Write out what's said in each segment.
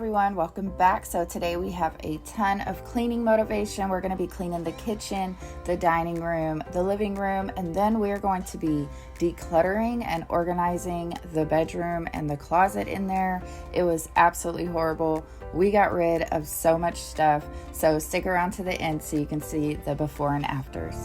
everyone, welcome back. So today we have a ton of cleaning motivation. We're going to be cleaning the kitchen, the dining room, the living room, and then we're going to be decluttering and organizing the bedroom and the closet in there. It was absolutely horrible. We got rid of so much stuff, so stick around to the end so you can see the before and afters.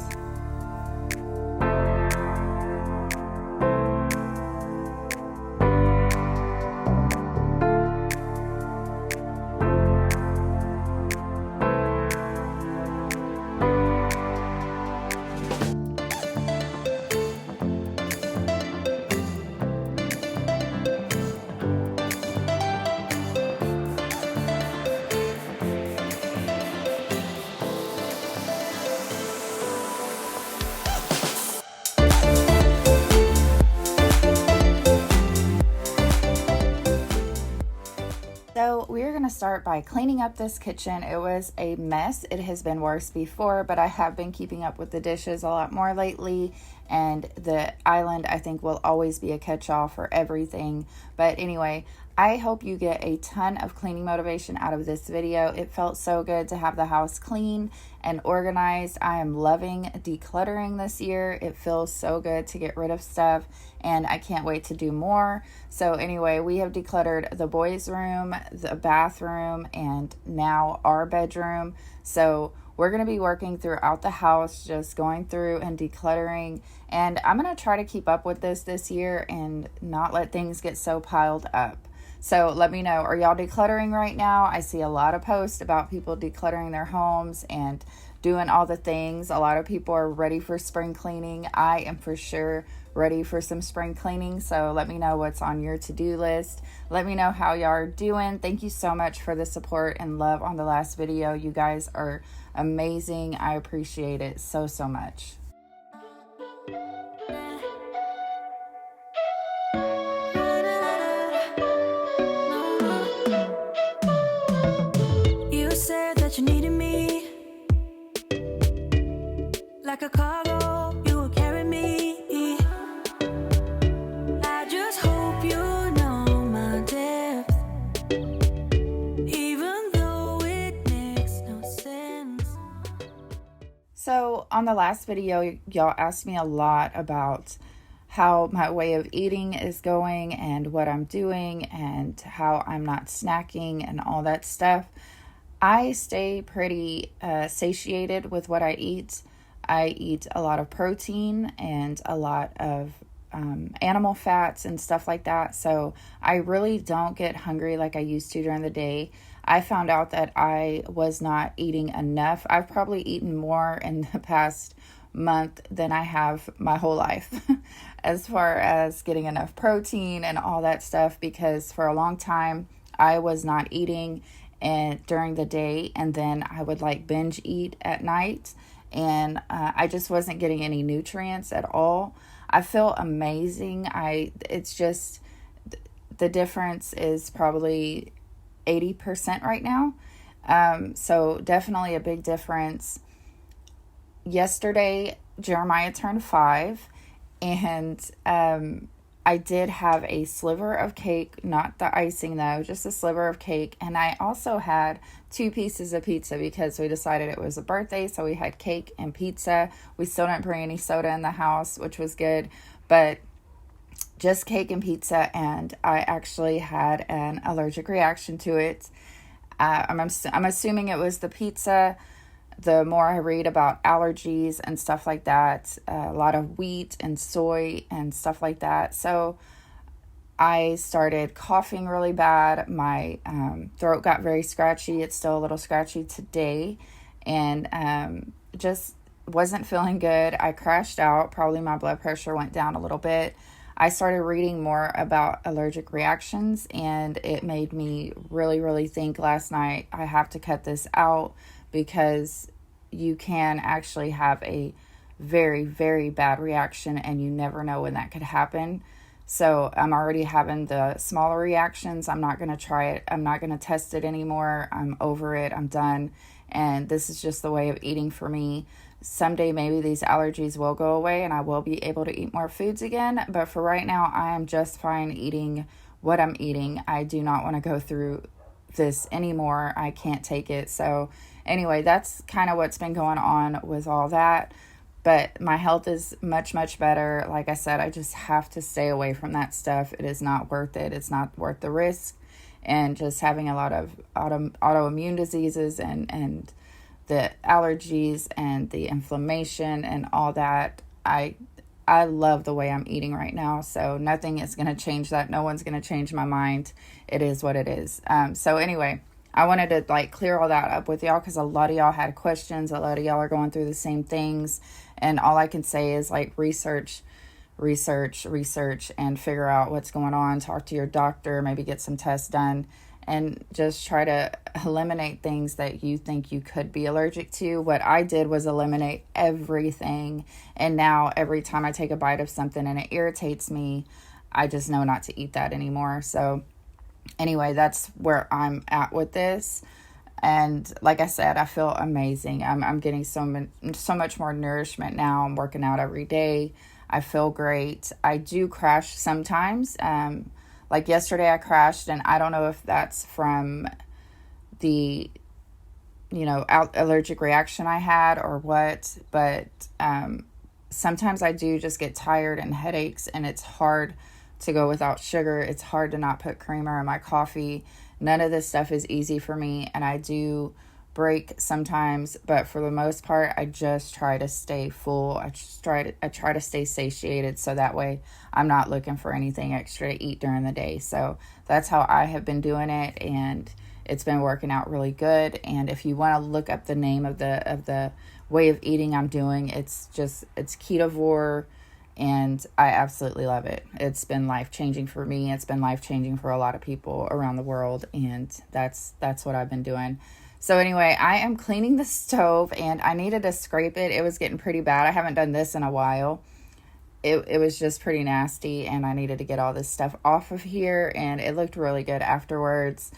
So we're going to start by cleaning up this kitchen. It was a mess. It has been worse before, but I have been keeping up with the dishes a lot more lately. And the island, I think, will always be a catch-all for everything. But anyway, I hope you get a ton of cleaning motivation out of this video. It felt so good to have the house clean and organized. I am loving decluttering this year. It feels so good to get rid of stuff, and I can't wait to do more. So anyway, we have decluttered the boys' room, the bathroom, and now our bedroom. So we're going to be working throughout the house, just going through and decluttering. And I'm going to try to keep up with this year and not let things get so piled up. So let me know, are y'all decluttering right now? I see a lot of posts about people decluttering their homes and doing all the things. A lot of people are ready for spring cleaning. I am for sure ready for some spring cleaning. So let me know what's on your to-do list. Let me know how y'all are doing. Thank you so much for the support and love on the last video. You guys are amazing. I appreciate it so much. You said that you needed me like a cargo, you will carry me. I just hope you know my depth, even though it makes no sense. So on the last video, y'all asked me a lot about how my way of eating is going and what I'm doing and how I'm not snacking and all that stuff. I stay pretty satiated with what I eat. I eat a lot of protein and a lot of animal fats and stuff like that. So I really don't get hungry like I used to during the day. I found out that I was not eating enough. I've probably eaten more in the past month than I have my whole life as far as getting enough protein and all that stuff, because for a long time I was not eating and during the day, and then I would like binge eat at night, and I just wasn't getting any nutrients at all. I feel amazing. It's just the difference is probably 80% right now. So definitely a big difference. Yesterday, Jeremiah turned 5, and I did have a sliver of cake, not the icing though, just a sliver of cake. And I also had 2 pieces of pizza because we decided it was a birthday. So we had cake and pizza. We still didn't bring any soda in the house, which was good, but just cake and pizza. And I actually had an allergic reaction to it. I'm assuming it was the pizza. The more I read about allergies and stuff like that, a lot of wheat and soy and stuff like that. So I started coughing really bad. My throat got very scratchy. It's still a little scratchy today, and just wasn't feeling good. I crashed out. Probably my blood pressure went down a little bit. I started reading more about allergic reactions, and it made me really think last night, I have to cut this out, because you can actually have a very bad reaction and you never know when that could happen. So I'm already having the smaller reactions. I'm not going to try it. I'm not going to test it anymore. I'm over it. I'm done. And this is just the way of eating for me. Someday maybe these allergies will go away and I will be able to eat more foods again. But for right now, I am just fine eating what I'm eating. I do not want to go through this anymore. I can't take it. So anyway, that's kind of what's been going on with all that. But my health is much, much better. Like I said, I just have to stay away from that stuff. It is not worth it. It's not worth the risk. And just having a lot of autoimmune diseases and the allergies and the inflammation and all that. I love the way I'm eating right now. So nothing is going to change that. No one's going to change my mind. It is what it is. So anyway, I wanted to like clear all that up with y'all because a lot of y'all had questions. A lot of y'all are going through the same things. And all I can say is like research, and figure out what's going on. Talk to your doctor, maybe get some tests done, and just try to eliminate things that you think you could be allergic to. What I did was eliminate everything. And now every time I take a bite of something and it irritates me, I just know not to eat that anymore. So anyway, that's where I'm at with this. And like I said, I feel amazing. I'm getting so much more nourishment now. I'm working out every day. I feel great. I do crash sometimes. Like yesterday I crashed, and I don't know if that's from the, allergic reaction I had or what, but sometimes I do just get tired and headaches, and it's hard to go without sugar. It's hard to not put creamer in my coffee. None of this stuff is easy for me, and I do break sometimes, but for the most part, I just try to stay full. I try to stay satiated, so that way I'm not looking for anything extra to eat during the day. So that's how I have been doing it, and it's been working out really good. And if you want to look up the name of the way of eating I'm doing, it's ketovore. And I absolutely love it. It's been life-changing for me. It's been life-changing for a lot of people around the world. And that's what I've been doing. So anyway, I am cleaning the stove, and I needed to scrape it. It was getting pretty bad. I haven't done this in a while. It was just pretty nasty, and I needed to get all this stuff off of here. And it looked really good afterwards.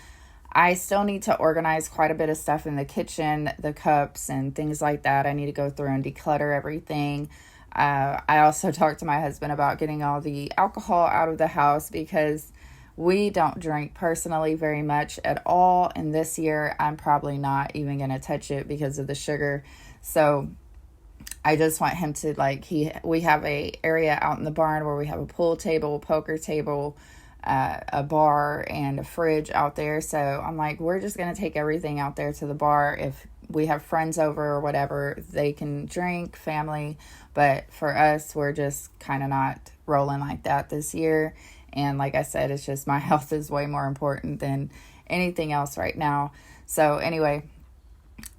I still need to organize quite a bit of stuff in the kitchen, the cups and things like that. I need to go through and declutter everything. I also talked to my husband about getting all the alcohol out of the house because we don't drink personally very much at all. And this year, I'm probably not even going to touch it because of the sugar. So I just want him to we have a area out in the barn where we have a pool table, poker table, a bar and a fridge out there. So I'm like, we're just going to take everything out there to the bar. If we have friends over or whatever, they can drink, family. But for us, we're just kind of not rolling like that this year. And like I said, it's just my health is way more important than anything else right now. So anyway,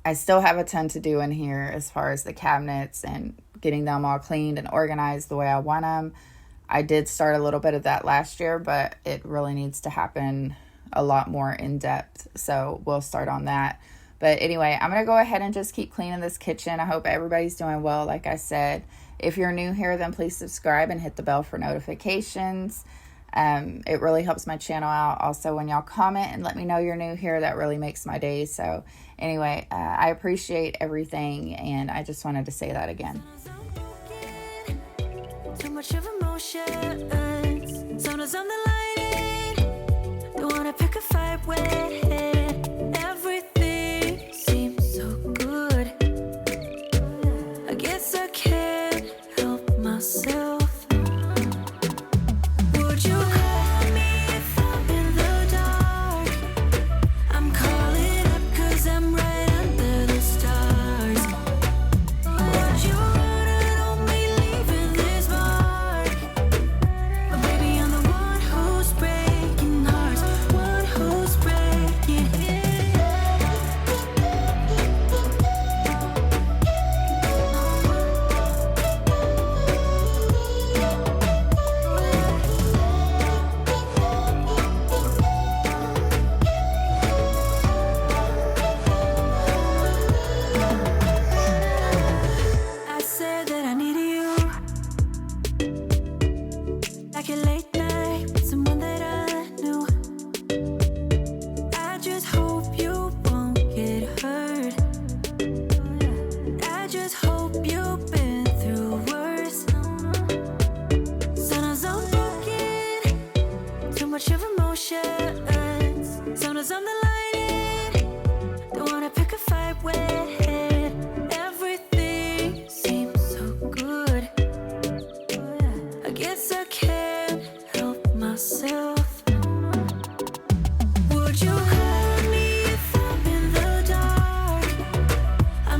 I still have a ton to do in here as far as the cabinets and getting them all cleaned and organized the way I want them. I did start a little bit of that last year, but it really needs to happen a lot more in depth. So we'll start on that. But anyway, I'm going to go ahead and just keep cleaning this kitchen. I hope everybody's doing well. Like I said, if you're new here, then please subscribe and hit the bell for notifications. It really helps my channel out. Also, when y'all comment and let me know you're new here, that really makes my day. So anyway, I appreciate everything, and I just wanted to say that again. Too much of emotion. Sometimes I'm the lighting. Don't wanna pick a fight with everything seems so good. I guess I can't help myself. Would you call me if I'm in the dark? I'm calling up 'cause I'm right under the stars. Would you run on me leaving this mark? But baby, I'm the one who's breaking hearts, one who's breaking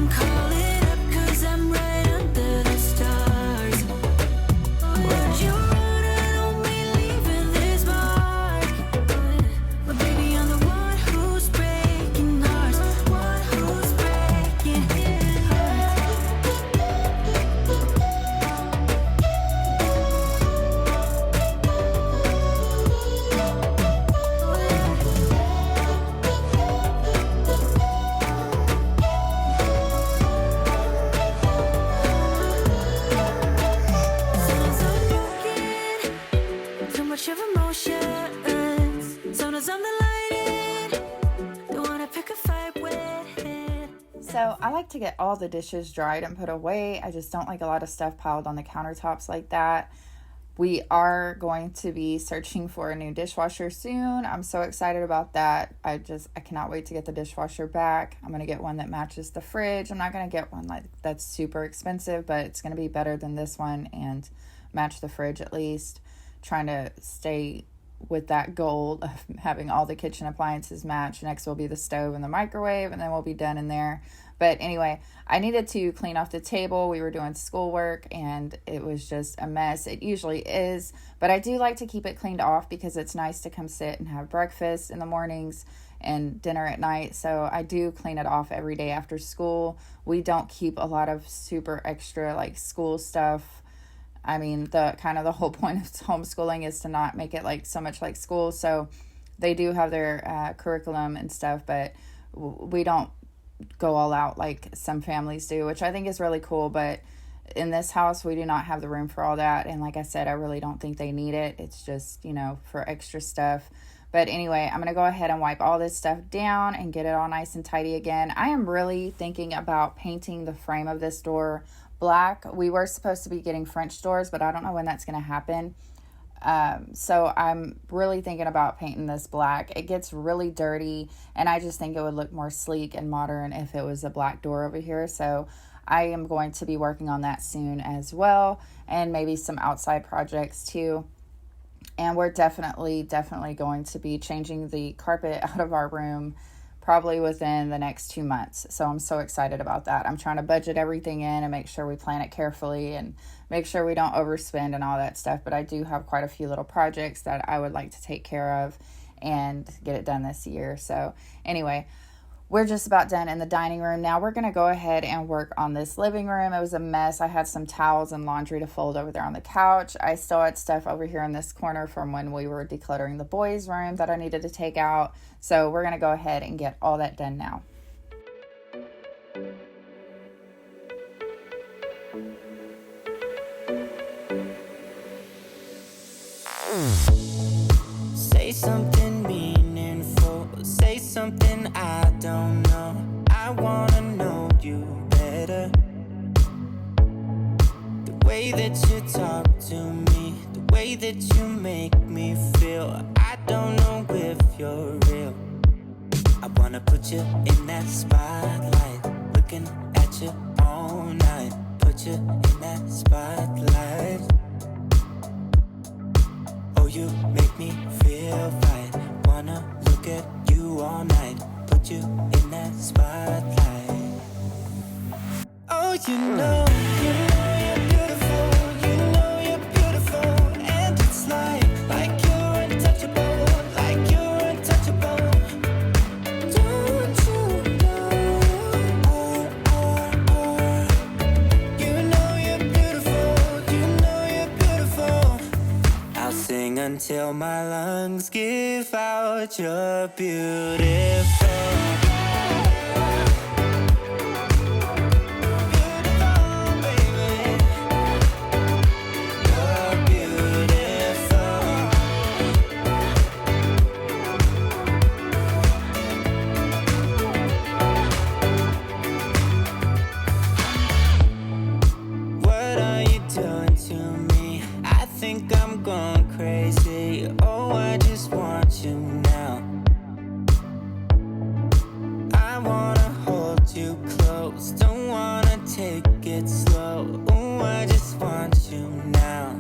I'm calling up 'cause I'm right under the stars. Would you run on me leaving this mark? But baby, I'm the one who's breaking hearts, one who's breaking hearts. Sometimes I'm broken, too much of emotions. Sometimes I'm the light, don't wanna pick a fight with. So I like to get all the dishes dried and put away. I just don't like a lot of stuff piled on the countertops like that. We are going to be searching for a new dishwasher soon. I'm so excited about that. I cannot wait to get the dishwasher back. I'm going to get one that matches the fridge. I'm not going to get one like that's super expensive, but it's going to be better than this one and match the fridge at least. Trying to stay with that goal of having all the kitchen appliances match. Next will be the stove and the microwave, and then we'll be done in there. But anyway, I needed to clean off the table. We were doing schoolwork and it was just a mess. It usually is, but I do like to keep it cleaned off because it's nice to come sit and have breakfast in the mornings and dinner at night. So I do clean it off every day after school. We don't keep a lot of super extra like school stuff. I mean, the whole point of homeschooling is to not make it like so much like school. So they do have their curriculum and stuff, but we don't go all out like some families do, which I think is really cool. But in this house, we do not have the room for all that. And like I said, I really don't think they need it. It's just, for extra stuff. But anyway, I'm going to go ahead and wipe all this stuff down and get it all nice and tidy again. I am really thinking about painting the frame of this door black. We were supposed to be getting French doors, but I don't know when that's going to happen. So I'm really thinking about painting this black. It gets really dirty, and I just think it would look more sleek and modern if it was a black door over here. So I am going to be working on that soon as well, and maybe some outside projects too. And we're definitely going to be changing the carpet out of our room probably within the next 2 months. So I'm so excited about that. I'm trying to budget everything in and make sure we plan it carefully and make sure we don't overspend and all that stuff. But I do have quite a few little projects that I would like to take care of and get it done this year. So anyway, we're just about done in the dining room. Now we're going to go ahead and work on this living room. It was a mess. I had some towels and laundry to fold over there on the couch. I still had stuff over here in this corner from when we were decluttering the boys' room that I needed to take out. So we're going to go ahead and get all that done now. Say something meaningful, say something I don't know. I wanna know you better. The way that you talk to me, the way that you make me feel, I don't know if you're real. I wanna put you in that spotlight, looking at you all night. Put you in that spotlight. Oh, you make me feel right. Wanna look at you all night. Put you in that spotlight. Oh, you know you're beautiful. You know you're beautiful. And it's like you're untouchable. Like you're untouchable. Don't you know? You know you're beautiful. You know you're beautiful. I'll sing until my lungs give out. You're beautiful. Beautiful, baby. You're beautiful. What are you doing to me? I think I'm going crazy. Oh, I just want you now. I wanna hold you close. Don't wanna take it slow. Oh, I just want you now.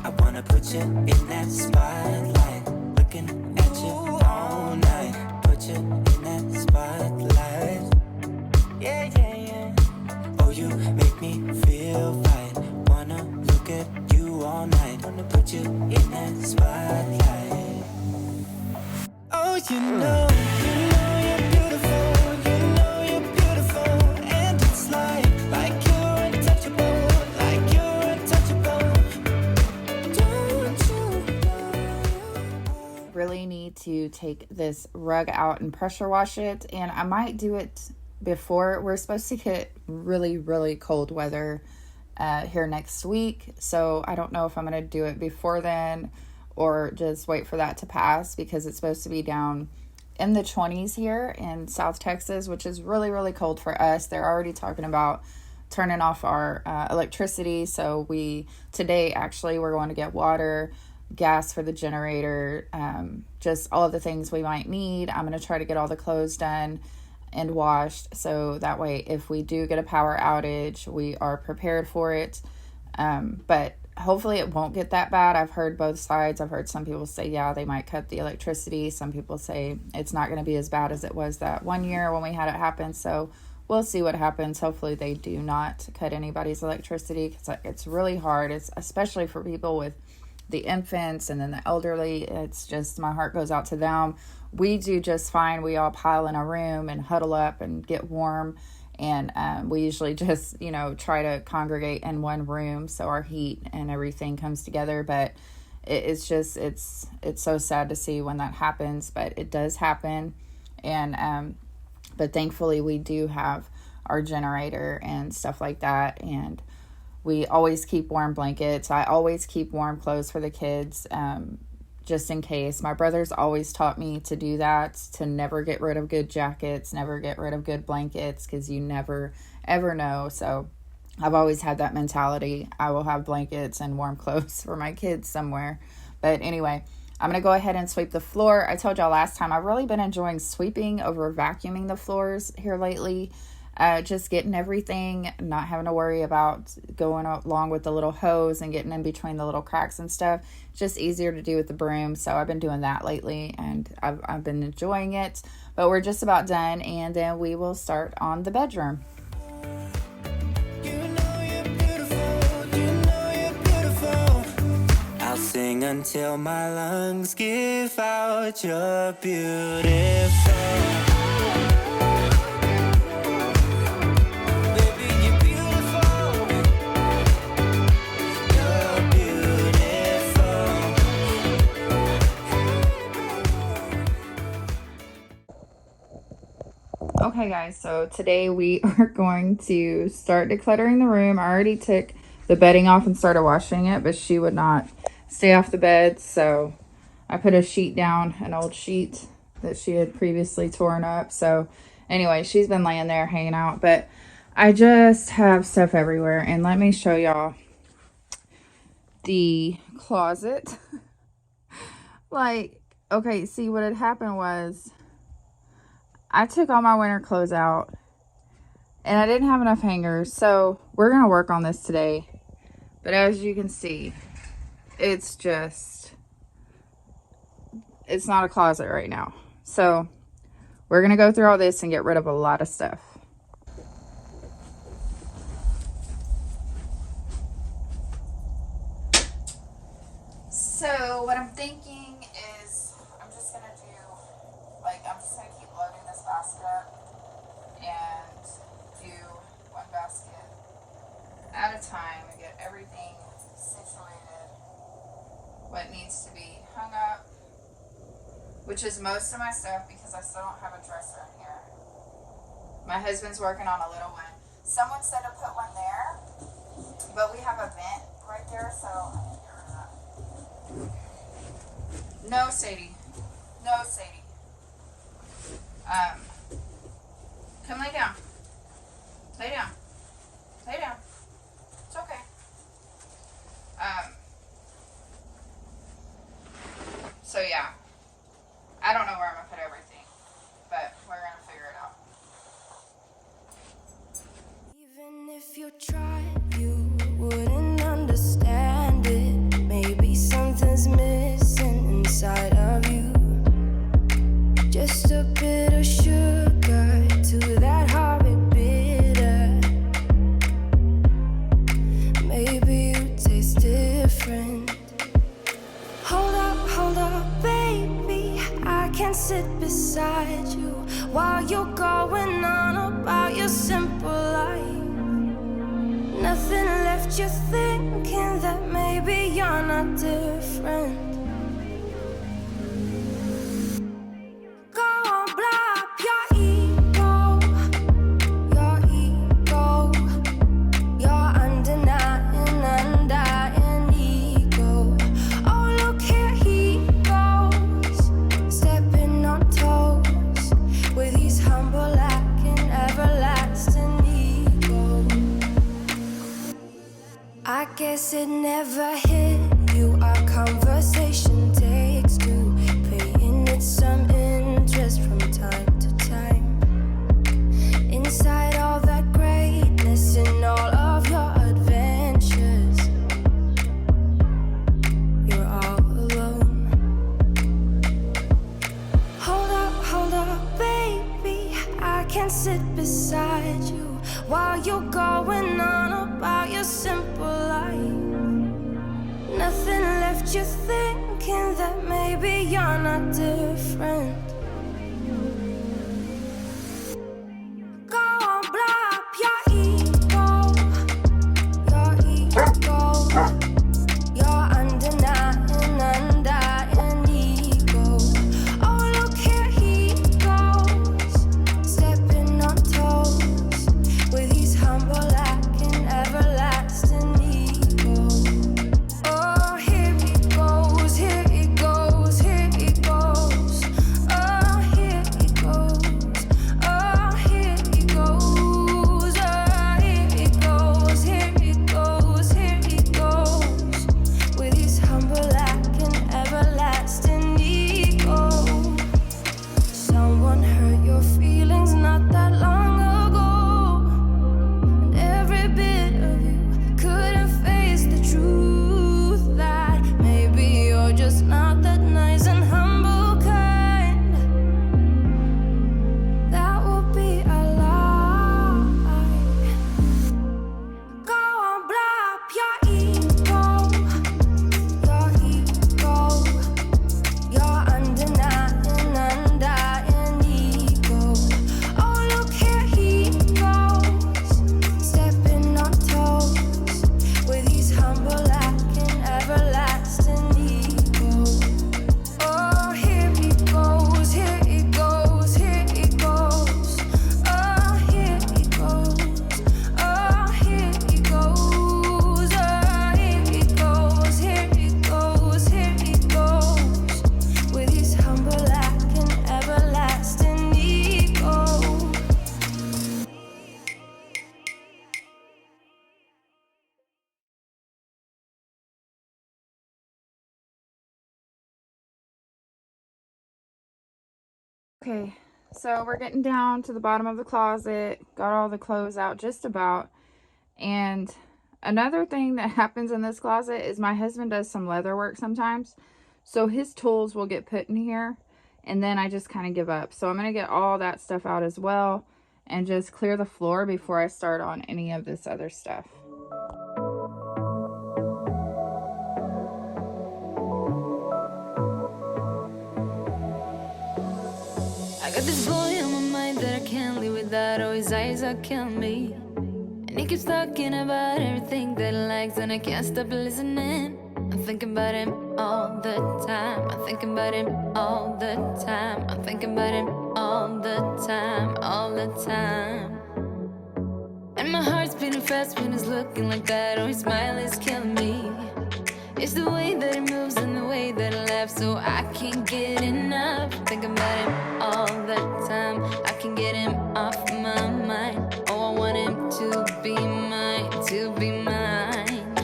I wanna put you in that spotlight, looking at you all night. Put you in that spotlight. Yeah, yeah, yeah. you make me feel fine. Wanna look at you all night. Wanna put you in that spotlight. Oh, you know you're beautiful. You know you're beautiful. And it's like you're untouchable. Like you're untouchable. Don't you know? Really need to take this rug out and pressure wash it, and I might do it before. We're supposed to get really, really cold weather here next week, so I don't know if I'm going to do it before then or just wait for that to pass, because it's supposed to be down in the 20s here in South Texas, which is really, really cold for us. They're already talking about turning off our electricity, so today actually we're going to get water, gas for the generator, just all of the things we might need. I'm going to try to get all the clothes done and washed, so that way if we do get a power outage, we are prepared for it. But hopefully it won't get that bad. I've heard both sides. I've heard some people say, yeah, they might cut the electricity. Some people say it's not going to be as bad as it was that one year when we had it happen. So we'll see what happens. Hopefully they do not cut anybody's electricity, because it's really hard. It's especially for people with the infants and then the elderly. It's just, my heart goes out to them. We do just fine. We all pile in a room and huddle up and get warm. And we usually just, try to congregate in one room so our heat and everything comes together. But it's so sad to see when that happens, but it does happen. And but thankfully we do have our generator and stuff like that. And we always keep warm blankets. I always keep warm clothes for the kids, just in case. My brother's always taught me to do that, to never get rid of good jackets, never get rid of good blankets, because you never, ever know. So I've always had that mentality. I will have blankets and warm clothes for my kids somewhere. But anyway, I'm going to go ahead and sweep the floor. I told y'all last time, I've really been enjoying sweeping over vacuuming the floors here lately. Just getting everything, not having to worry about going along with the little hose and getting in between the little cracks and stuff. Just easier to do with the broom. So I've been doing that lately, and I've been enjoying it. But we're just about done, and then we will start on the bedroom. You know you're beautiful. You know you're beautiful. I'll sing until my lungs give out. You're beautiful. Okay guys, so today we are going to start decluttering the room. I already took the bedding off and started washing it, but she would not stay off the bed, so I put a sheet down, an old sheet that she had previously torn up. So anyway, she's been laying there hanging out, but I just have stuff everywhere. And let me show y'all the closet. Okay, see, what had happened was I took all my winter clothes out and I didn't have enough hangers, so we're going to work on this today. But as you can see, it's not a closet right now. So we're going to go through all this and get rid of a lot of stuff. So what I'm thinking is I'm just going to keep loading this basket up and do one basket at a time and get everything situated, what needs to be hung up, which is most of my stuff because I still don't have a dresser in here. My husband's working on a little one. Someone said to put one there, but we have a vent right there, so I need to get rid of that. No, Sadie. No, Sadie. Come lay down. Lay down. Lay down. It's okay. So yeah. I don't know where I'm gonna put everything, but we're gonna figure it out. Even if you tried, you wouldn't understand it. Maybe something's missing inside of you. Just a bit of sugar to that horrid bitter. left you thinking that maybe you're not different. Go on, blow up your ego, your undying ego. Oh, look here he goes, stepping on toes with his humble lacking everlasting ego. I guess it never hit you. Our conversation takes two, paying it some interest from time to time. Inside all that greatness and all of your adventures, you're all alone. Hold up, baby, I can sit beside you while you're going on about your simple life. Nothing left you thinking that maybe you're not different. Go on, blow up your ego, your undying ego. Oh, look here he goes, stepping on toes with his humble lacking everlasting ego. Oh, here he goes, here he goes, here he goes. Oh, here he goes, oh, here he goes, oh, here he goes, here he goes, here he goes with his humble lacking everlasting ego. Someone hurt your feelings not that long ago, and every bit of you couldn't face the truth that maybe you're just not that nice and humble kind. That would be a lie. Go on, blow up your ego, your undying ego. Oh, look here he goes, stepping on toes with his humble lacking everlasting ego. Oh, here he goes, here he goes, here he goes. Oh, here he goes, oh, here he goes, oh, here he goes, here he goes, here he goes with his humble lacking everlasting ego. Okay, so we're getting down to the bottom of the closet. Got all the clothes out just about. And another thing that happens in this closet is my husband does some leather work sometimes. So his tools will get put in here, and then I just kind of give up. So I'm going to get all that stuff out as well and just clear the floor before I start on any of this other stuff. I got this boy on my mind that I can't live without. Oh, his eyes are killing me. And he keeps talking about everything that he likes, and I can't stop listening. I'm thinking about him all the time. I'm thinking about him all the time. I'm thinking about him all the time, all the time. And my heart's beating fast when he's looking like that. Oh, his smile is killing me. It's the way that he moves and the way that he laughs, so I can't get enough. Thinking about him all the time. I can't get him off my mind. Oh, I want him to be mine, to be mine.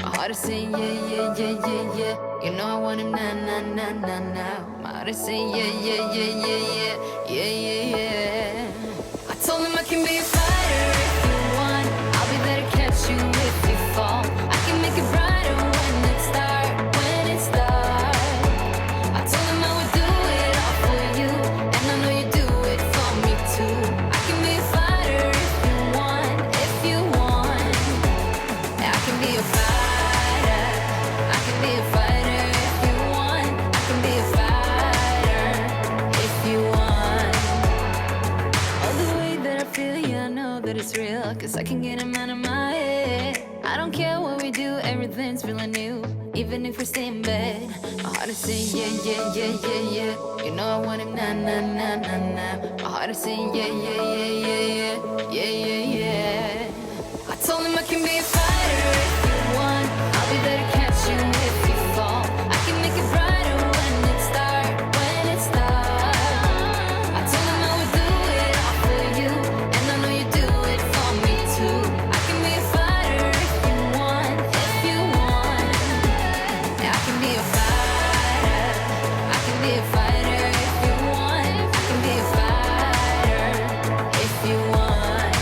My heart is saying yeah, yeah, yeah, yeah, yeah. You know I want him now, now, now, now, now. My heart is saying yeah, yeah, yeah, yeah, yeah, yeah, yeah, yeah. I told him I can be a fighter if you want. I'll be there to catch you if you fall. I can make it brighter when it starts, when it starts. I told him I would do it all for you, and I know you do it for me too. I can be a fighter if you want, if you want. I can be a fighter. I can be a fighter if you want. I can be a fighter if you want. All the way that I feel, yeah, I know that it's real, 'cause I can get him out of my head. I don't care what we do, everything's feeling new. Even if we stay in bed, my heart is saying yeah, yeah, yeah, yeah, yeah. You know I want it, nah, nah, nah, nah, nah. My heart is saying yeah, yeah, yeah, yeah, yeah, yeah, yeah, yeah. I told him I can be a fighter if you want. I'll be there to catch you if you fall. I can make it brighter when it's dark, when it's dark. I told him I would do it all for you, and I know you do it for me too. I can be a fighter if you want, if you want. Yeah, I can be a fighter. I can be a fighter if you want. I can be a fighter if you want.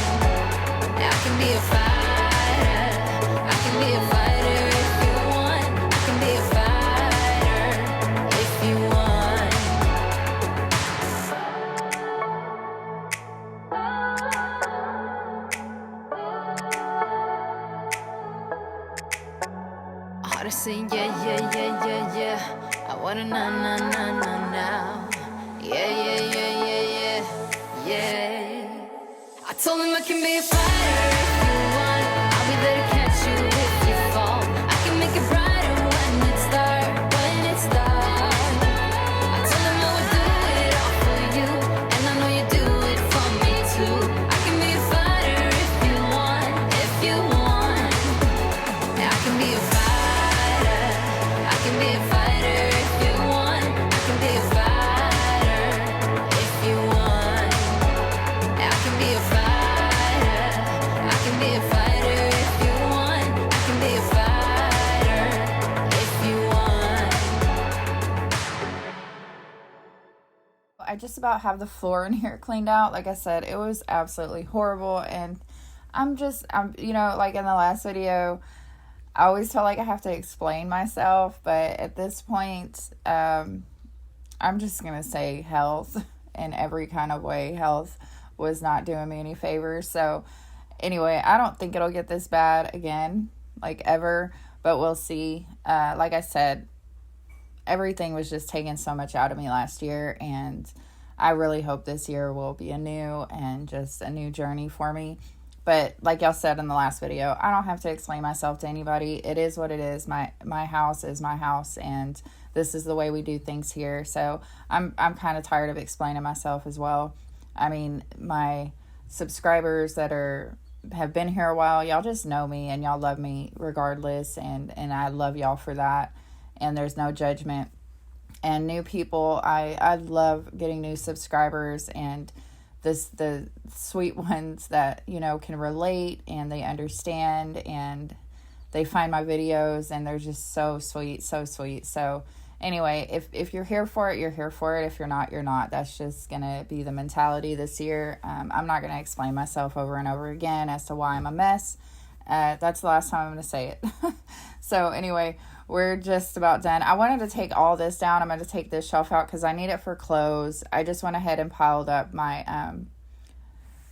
Yeah, I can be a fighter. I can be a fighter if you want. I can be a fighter if you want. Heart is saying yeah, yeah, yeah, yeah, yeah. I wanna na na na na now. Yeah, yeah, yeah, yeah, yeah, yeah. I told him I can be a fighter if you want. I'll be there to catch you if you fall. I can make it brighter when it's dark, when it's dark. I told him I would do it all for you, and I know you do it for me too. I can be a fighter if you want, if you want. Yeah, I can be a fighter. I can be a fighter if you want. I can be a fighter if you want. Yeah, I can be a fighter. I can be a fighter if you want. I can be a fighter if you want. I just about have the floor in here cleaned out. Like I said, it was absolutely horrible, and I'm like in the last video, I always feel like I have to explain myself, but at this point, I'm just gonna say health in every kind of way. Health was not doing me any favors. So anyway, I don't think it'll get this bad again, like ever, but we'll see. Like I said, everything was just taking so much out of me last year, and I really hope this year will be a new and just a new journey for me. But like y'all said in the last video, I don't have to explain myself to anybody. It is what it is. My house is my house, and this is the way we do things here. So I'm kind of tired of explaining myself as well. I mean, my subscribers that have been here a while, y'all just know me and y'all love me regardless, and I love y'all for that. And there's no judgment. And new people, I love getting new subscribers, and the sweet ones that, can relate and they understand and they find my videos and they're just so sweet, so sweet. So anyway, if you're here for it, you're here for it. If you're not, you're not. That's just going to be the mentality this year. I'm not going to explain myself over and over again as to why I'm a mess. That's the last time I'm going to say it. So anyway, we're just about done. I wanted to take all this down. I'm going to take this shelf out because I need it for clothes. I just went ahead and piled up my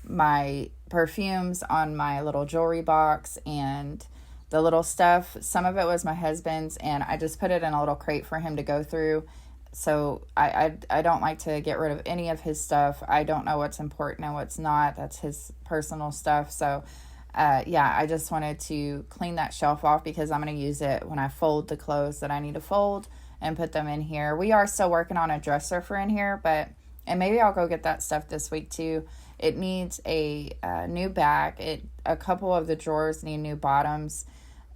my perfumes on my little jewelry box and the little stuff. Some of it was my husband's, and I just put it in a little crate for him to go through. So I don't like to get rid of any of his stuff. I don't know what's important and what's not. That's his personal stuff. So I just wanted to clean that shelf off because I'm going to use it when I fold the clothes that I need to fold and put them in here. We are still working on a dresser for in here, and maybe I'll go get that stuff this week too. It needs a new back. A couple of the drawers need new bottoms,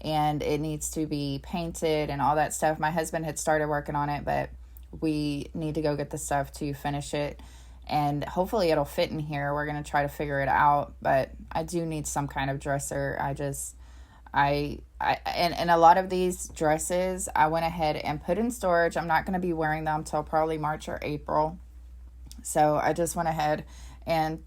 and it needs to be painted and all that stuff. My husband had started working on it, but we need to go get the stuff to finish it. And hopefully it'll fit in here. We're going to try to figure it out, but I do need some kind of dresser. And a lot of these dresses, I went ahead and put in storage. I'm not going to be wearing them till probably March or April. So I just went ahead, and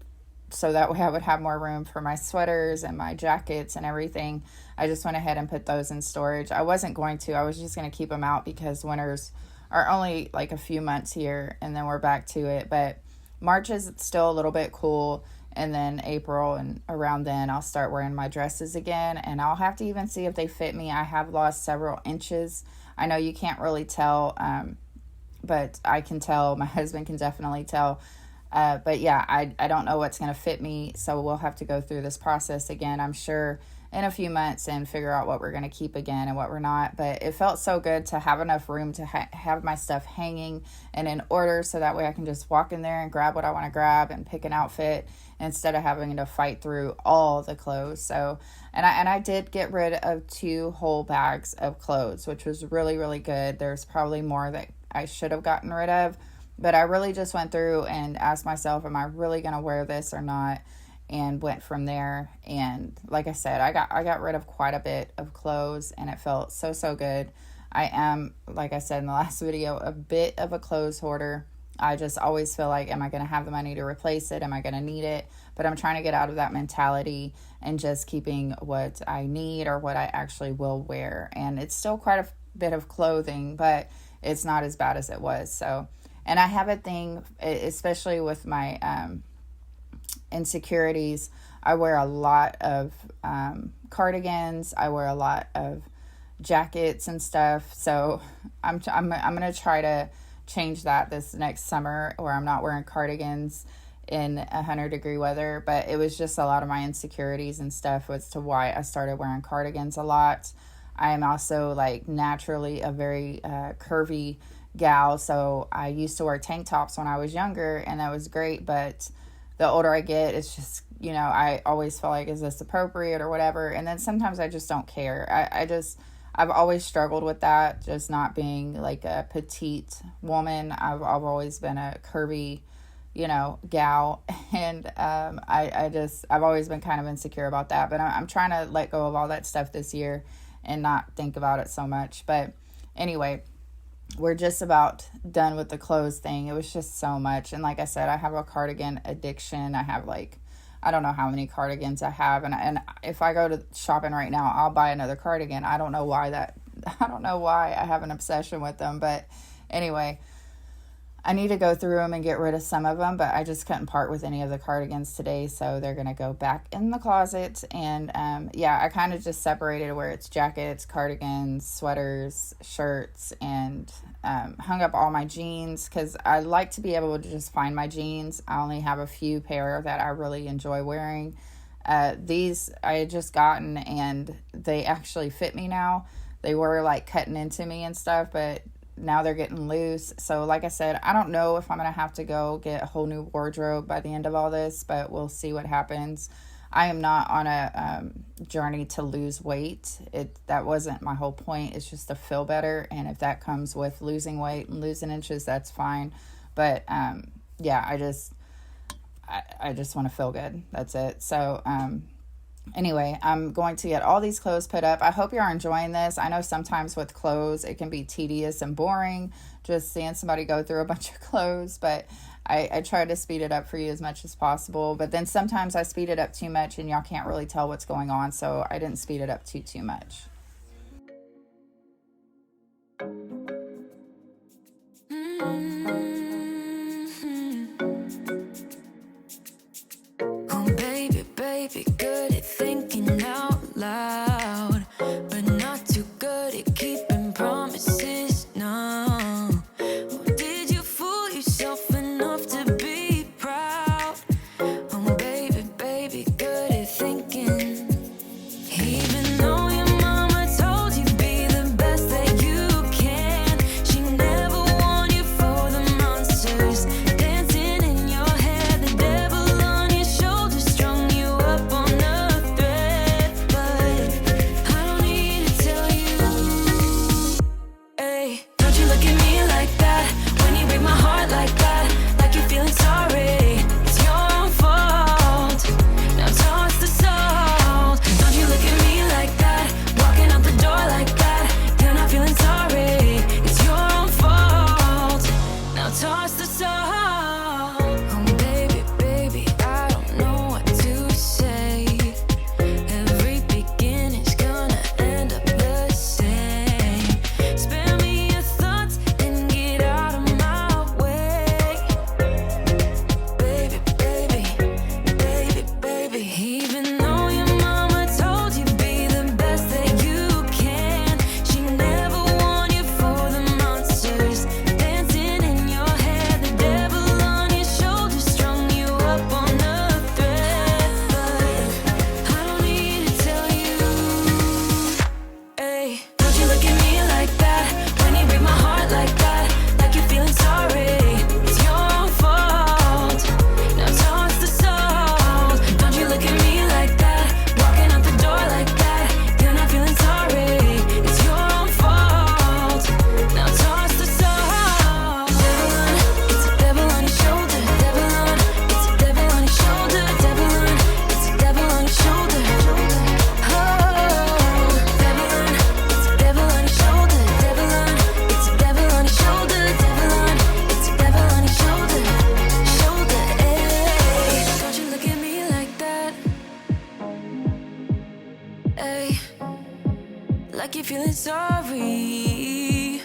so that way I would have more room for my sweaters and my jackets and everything. I just went ahead and put those in storage. I wasn't going to. I was just going to keep them out because winters are only like a few months here, and then we're back to it. But March is still a little bit cool, and then April and around then I'll start wearing my dresses again, and I'll have to even see if they fit me. I have lost several inches. I know you can't really tell, but I can tell. My husband can definitely tell. But yeah, I don't know what's going to fit me. So we'll have to go through this process again, I'm sure, in a few months and figure out what we're going to keep again and what we're not. But it felt so good to have enough room to have my stuff hanging and in order, so that way I can just walk in there and grab what I want to grab and pick an outfit instead of having to fight through all the clothes. So, and I did get rid of 2 whole bags of clothes, which was really, really good. There's probably more that I should have gotten rid of, but I really just went through and asked myself, am I really going to wear this or not? And went from there. And like I said, I got rid of quite a bit of clothes, and it felt so good. I am, like I said in the last video, a bit of a clothes hoarder. I just always feel like, am I going to have the money to replace it? Am I going to need it? But I'm trying to get out of that mentality and just keeping what I need or what I actually will wear. And it's still quite a bit of clothing, but it's not as bad as it was. So, and I have a thing, especially with my insecurities. I wear a lot of cardigans. I wear a lot of jackets and stuff. So I'm gonna try to change that this next summer, where I'm not wearing cardigans in 100-degree weather. But it was just a lot of my insecurities and stuff as to why I started wearing cardigans a lot. I am also like naturally a very curvy gal, so I used to wear tank tops when I was younger, and that was great. But the older I get, it's just, I always feel like, is this appropriate or whatever? And then sometimes I just don't care. I've always struggled with that, just not being like a petite woman. I've always been a curvy, gal. And I've always been kind of insecure about that. But I'm trying to let go of all that stuff this year and not think about it so much. But anyway, we're just about done with the clothes thing. It was just so much. And like I said, I have a cardigan addiction. I have I don't know how many cardigans I have. And if I go to shopping right now, I'll buy another cardigan. I don't know why I have an obsession with them. But anyway, I need to go through them and get rid of some of them, but I just couldn't part with any of the cardigans today, so they're going to go back in the closet. And I kind of just separated where it's jackets, cardigans, sweaters, shirts, and hung up all my jeans, because I like to be able to just find my jeans. I only have a few pair that I really enjoy wearing. These I had just gotten, and they actually fit me now. They were like cutting into me and stuff, but now they're getting loose. So like I said, I don't know if I'm going to have to go get a whole new wardrobe by the end of all this, but we'll see what happens. I am not on a journey to lose weight. That wasn't my whole point. It's just to feel better. And if that comes with losing weight and losing inches, that's fine. But I just want to feel good. That's it. So anyway, I'm going to get all these clothes put up. I hope you're enjoying this. I know sometimes with clothes, it can be tedious and boring just seeing somebody go through a bunch of clothes, but I try to speed it up for you as much as possible. But then sometimes I speed it up too much and y'all can't really tell what's going on, so I didn't speed it up too much. Oh, baby, good at thinking out loud, but not too good at keeping promises, no. Oh, did you fool yourself enough to be proud? Oh, baby, good at thinking. Even though your mama told you be the best that you can, she never warned you for the monsters dancing in your head, the devil on your shoulder strung you up on a thread. Ay, like you're feeling sorry.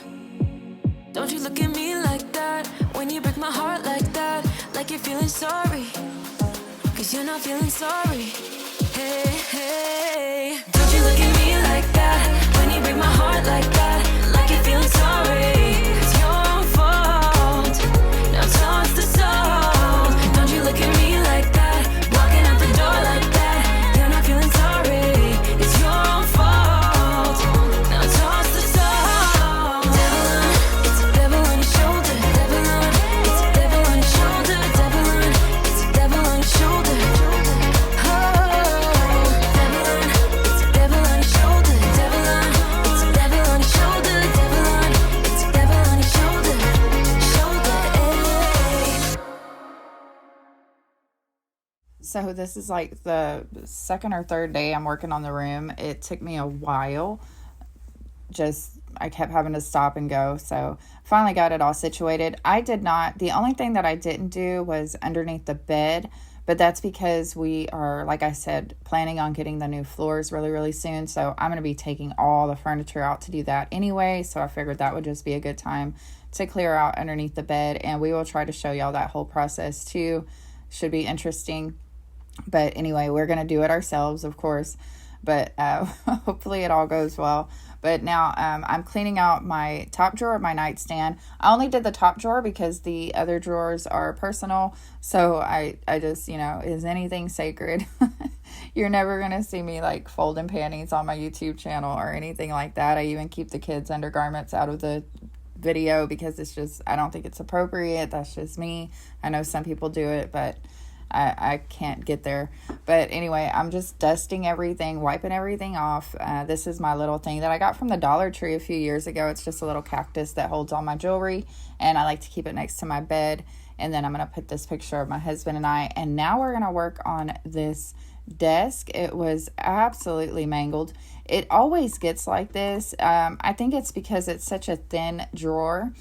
Don't you look at me like that when you break my heart like that. Like you're feeling sorry, 'cause you're not feeling sorry. Hey, hey. Don't you look at me like that when you break my heart like that. Like you're feeling sorry. It's your fault. Now toss the salt. Don't you look at me like that, walking out the door like that. You're not feeling sorry. It's your fault. Now toss the salt. Devil on, it's a devil on your shoulder. Devil on, it's a devil on your shoulder. Devil on, it's a devil on your shoulder. So this is like the second or third day I'm working on the room. It took me a while. I kept having to stop and go. So finally got it all situated. The only thing that I didn't do was underneath the bed, but that's because we are, like I said, planning on getting the new floors really, really soon. So I'm going to be taking all the furniture out to do that anyway. So I figured that would just be a good time to clear out underneath the bed. And we will try to show y'all that whole process too. Should be interesting. But anyway, we're going to do it ourselves, of course, but hopefully it all goes well. But now I'm cleaning out my top drawer of my nightstand. I only did the top drawer because the other drawers are personal. So I just, is anything sacred? You're never going to see me like folding panties on my YouTube channel or anything like that. I even keep the kids' undergarments out of the video because I don't think it's appropriate. That's just me. I know some people do it, but I can't get there. But anyway, I'm just dusting everything, wiping everything off. This is my little thing that I got from the Dollar Tree a few years ago. It's just a little cactus that holds all my jewelry, and I like to keep it next to my bed. And then I'm going to put this picture of my husband and I, and now we're going to work on this desk. It was absolutely mangled. It always gets like this. I think it's because it's such a thin drawer.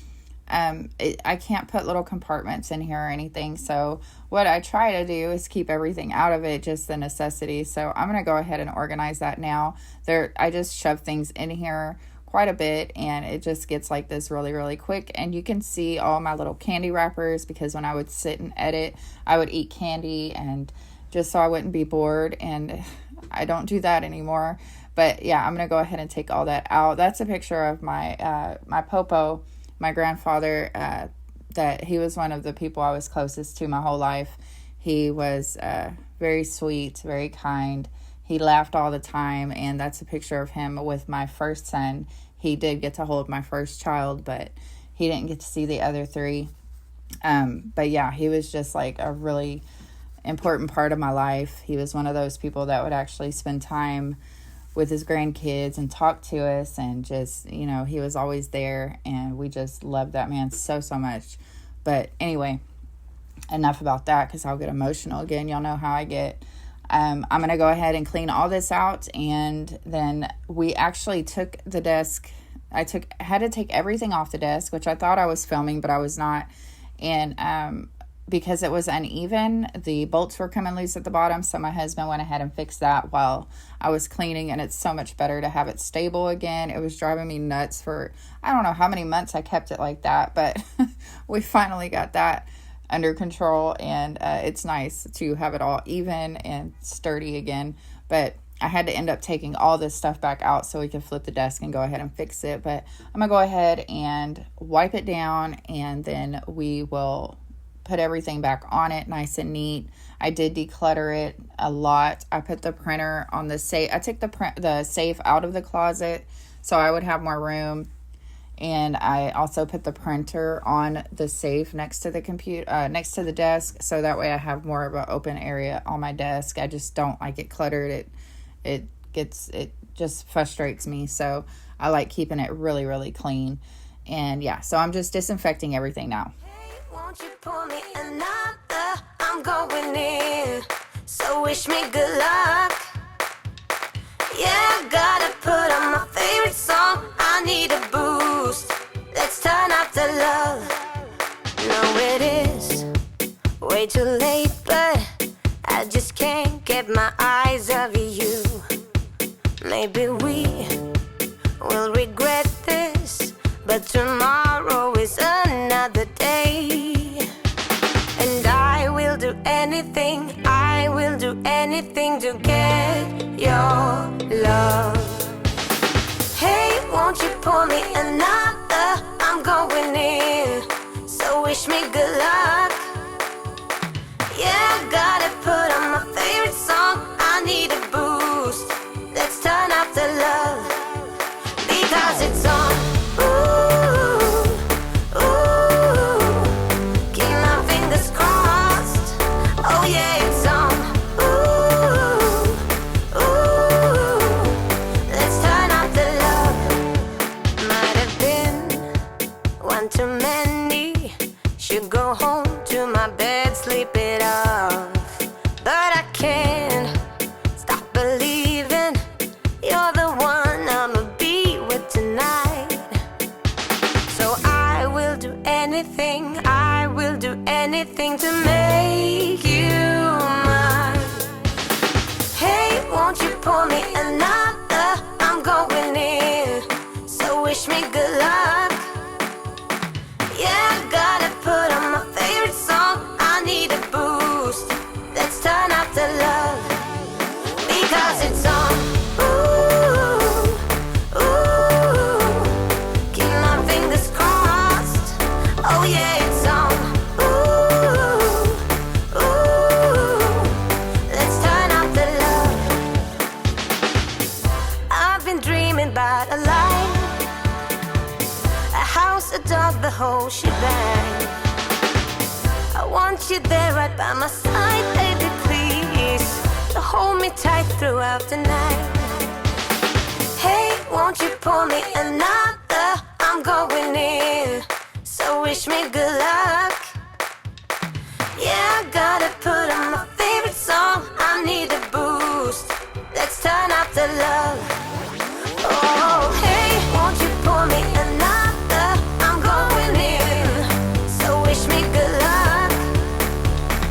I can't put little compartments in here or anything. So what I try to do is keep everything out of it, just the necessity. So I'm going to go ahead and organize that now. I just shove things in here quite a bit, and it just gets like this really, really quick. And you can see all my little candy wrappers, because when I would sit and edit, I would eat candy, and just so I wouldn't be bored, and I don't do that anymore. But yeah, I'm going to go ahead and take all that out. That's a picture of my popo, my grandfather, that he was one of the people I was closest to my whole life. He was very sweet, very kind. He laughed all the time, and that's a picture of him with my first son. He did get to hold my first child, but he didn't get to see the other three. But yeah, he was just like a really important part of my life. He was one of those people that would actually spend time with his grandkids and talk to us, and just, he was always there, and we just loved that man so, so much. But anyway, enough about that, because I'll get emotional again. Y'all know how I get. I'm going to go ahead and clean all this out, and then we actually took the desk. Had to take everything off the desk, which I thought I was filming, but I was not. And because it was uneven, the bolts were coming loose at the bottom, so my husband went ahead and fixed that while I was cleaning, and it's so much better to have it stable again. It was driving me nuts for, I don't know how many months I kept it like that, but we finally got that under control, and it's nice to have it all even and sturdy again. But I had to end up taking all this stuff back out so we could flip the desk and go ahead and fix it. But I'm going to go ahead and wipe it down, and then we will put everything back on it nice and neat. I did declutter it a lot. I put the printer on the safe. I took the safe out of the closet so I would have more room. And I also put the printer on the safe next to the computer, next to the desk, so that way I have more of an open area on my desk. I just don't like it cluttered. It just frustrates me. So I like keeping it really, really clean. And yeah, so I'm just disinfecting everything now. Won't you pour me another? I'm going in, so wish me good luck. Yeah, gotta put on my favorite song. I need a boost. Let's turn up the love. No, it is way too late, but I just can't get my eyes off you. Maybe we will regret this, but tomorrow is another day. And I will do anything to get your love. Hey, won't you pour me another? I'm going in, so wish me good luck. Yeah, gotta put on my favorite song. I need a boost. Let's turn up the love, because it's on. Ooh, ooh, keep my fingers crossed. Oh yeah, it's on. Ooh, ooh, let's turn up the love. Might have been one too many. Should go home to my bed, sleep it off. But I can't stop believing you're the one I'ma be with tonight. So I will do anything to make you mine. Hey, won't you pour me another? I'm going in, so wish me good luck. Yeah, gotta put on my favorite song. I need a boost. Let's turn up the love, because it's on. Ooh, ooh, keep my fingers crossed. Oh yeah, it's on. Ooh, ooh, let's turn up the love. I've been dreaming about a life, a house, a dog, the whole shebang. I want you there right by my side, baby, please, to hold me tight throughout the night. Hey, won't you pour me another? I'm going in, so wish me good luck. Yeah, I gotta put on my favorite song. I need a boost. Let's turn up the love. Oh, hey, won't you pour me another? I'm going in, so wish me good luck.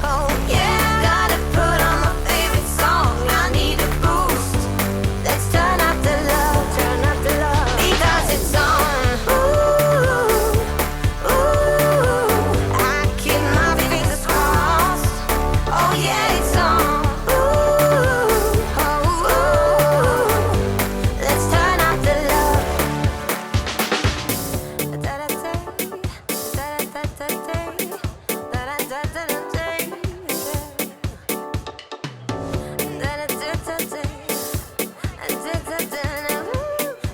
Oh yeah, gotta put on my favorite song. I need a boost. Let's turn up the love, because it's on. Ooh, ooh, I keep my fingers crossed. Oh yeah, it's on. Ooh, oh, ooh, let's turn up the love.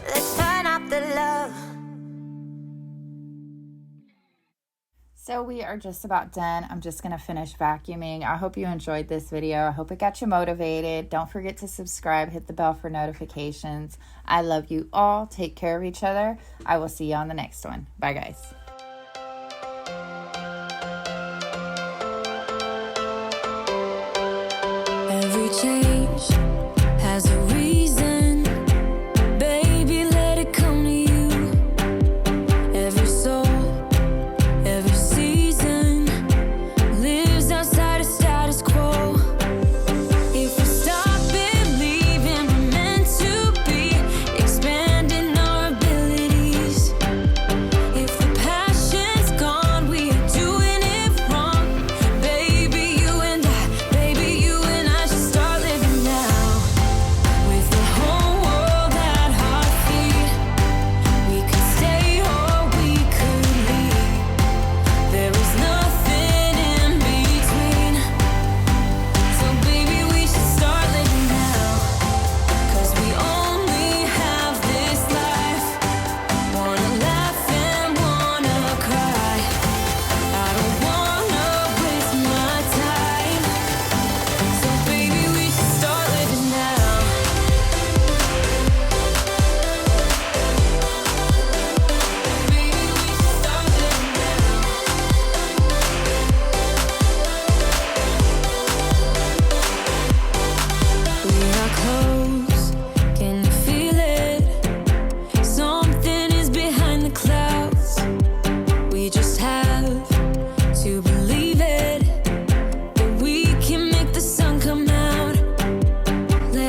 Let's turn up the love. So we are just about done. I'm just going to finish vacuuming. I hope you enjoyed this video. I hope it got you motivated. Don't forget to subscribe, hit the bell for notifications. I love you all. Take care of each other. I will see you on the next one. Bye, guys. Every change